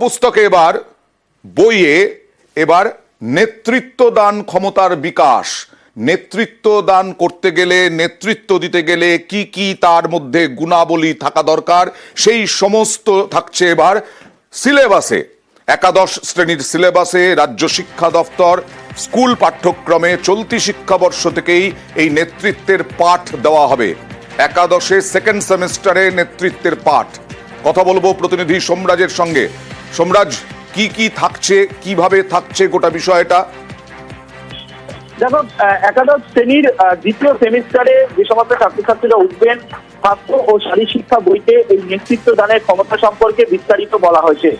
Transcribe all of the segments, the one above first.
পুস্তকে এবার বইয়ে এবার নেতৃত্ব দান ক্ষমতার বিকাশ, নেতৃত্ব দান করতে গেলে, নেতৃত্ব দিতে গেলে কি কি তার মধ্যে গুণাবলী থাকা দরকার সেই সমস্ত থাকছে এবার সিলেবাসে। একাদশ শ্রেণীর সিলেবাসে রাজ্য শিক্ষা দপ্তর স্কুল পাঠ্যক্রমে চলতি শিক্ষাবর্ষ থেকেই এই নেতৃত্বের পাঠ দেওয়া হবে। একাদশে সেকেন্ড সেমিস্টারে নেতৃত্বের পাঠ। কথা বলবো প্রতিনিধি সোমরাজের সঙ্গে। সোমরাজ, কি কি থাকছে, কিভাবে থাকছে গোটা বিষয়টা? দেখো, একাদশ শ্রেণীর দ্বিতীয় সেমিস্টারে যে সমস্ত ছাত্রছাত্রীরা উঠবেন, স্বাস্থ্য ও শারীরিক শিক্ষা বইতে এই নেতৃত্ব দানের ক্ষমতা সম্পর্কে বিস্তারিত বলা হয়েছে।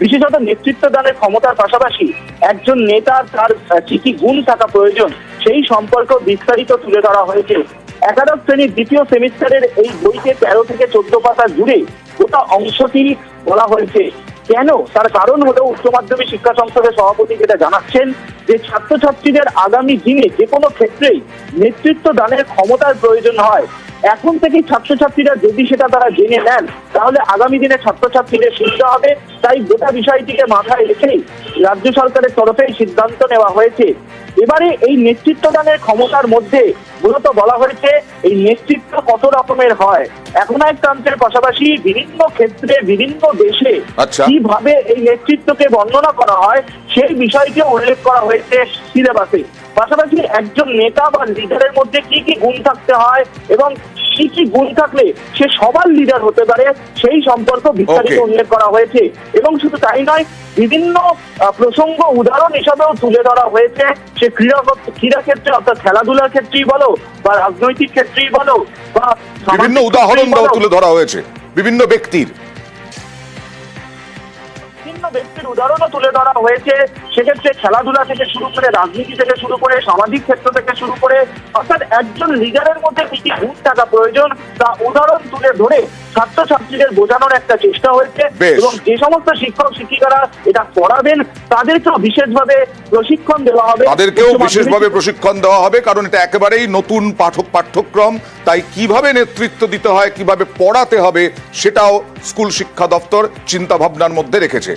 বিশেষত নেতৃত্ব দানের ক্ষমতার পাশাপাশি একজন নেতার তার কি কি গুণ থাকা প্রয়োজন সেই সম্পর্ক বিস্তারিত তুলে ধরা হয়েছে। একাদশ শ্রেণীর দ্বিতীয় সেমিস্টারের এই বইতে 13 থেকে 14 পাতা জুড়ে গোটা অংশটি বলা হয়েছে। কেন? তার কারণ হলো উচ্চ মাধ্যমিক শিক্ষা সংসদের সভাপতি যেটা জানাচ্ছেন যে ছাত্রছাত্রীদের আগামী দিনে যে কোনো ক্ষেত্রেই নেতৃত্ব দানের ক্ষমতার প্রয়োজন হয়। এখন থেকেই ছাত্রছাত্রীরা যদি সেটা তারা জেনে নেন তাহলে আগামী দিনে ছাত্রছাত্রীদের সুবিধা হবে। তাই গোটা বিষয়টিকে মাথায় রেখেই রাজ্য সরকারের তরফে সিদ্ধান্ত নেওয়া হয়েছে। এবারে এই নেতৃত্ব দানের ক্ষমতার মধ্যে মূলত বলা হয়েছে এই নেতৃত্ব কত রকমের হয়। একনায়কতন্ত্রের পাশাপাশি বিভিন্ন ক্ষেত্রে বিভিন্ন দেশে কিভাবে এই নেতৃত্বকে বর্ণনা করা হয় সেই বিষয়কে উল্লেখ করা হয়েছে সিলেবাসে। পাশাপাশি একজন নেতা বা লিডারের মধ্যে কি কি গুণ থাকতে হয় এবং কি কি গুণ থাকলে সে সবার লিডার হতে পারে সেই সম্পর্ক বিস্তারিত উল্লেখ করা হয়েছে। এবং শুধু তাই নয়, বিভিন্ন প্রসঙ্গ উদাহরণ হিসাবেও তুলে ধরা হয়েছে। সে ক্রীড়া ক্ষেত্রে অর্থাৎ খেলাধুলার ক্ষেত্রেই বলো বা রাজনৈতিক ক্ষেত্রেই বলো বা বিভিন্ন উদাহরণ তুলে ধরা হয়েছে বিভিন্ন ব্যক্তির উদাহরণও তুলে ধরা হয়েছে। সেক্ষেত্রে খেলাধুলা থেকে শুরু করে রাজনীতি থেকে শুরু করে সামাজিক ক্ষেত্র থেকে শুরু করে অর্থাৎ একজন লিডারের মধ্যে কি কি গুণ থাকা প্রয়োজন তা উদাহরণ তুলে ধরে ছাত্রছাত্রীদের বোঝানোর একটা চেষ্টা হয়েছে। এবং যে সমস্ত শিক্ষক শিক্ষিকারা এটা পড়াবেন তাদেরকেও বিশেষভাবে প্রশিক্ষণ দেওয়া হবে। কারণ এটা একেবারেই নতুন পাঠ্যক্রম, তাই কিভাবে নেতৃত্ব দিতে হয়, কিভাবে পড়াতে হবে সেটাও স্কুল শিক্ষা দপ্তর চিন্তা ভাবনার মধ্যে রেখেছে।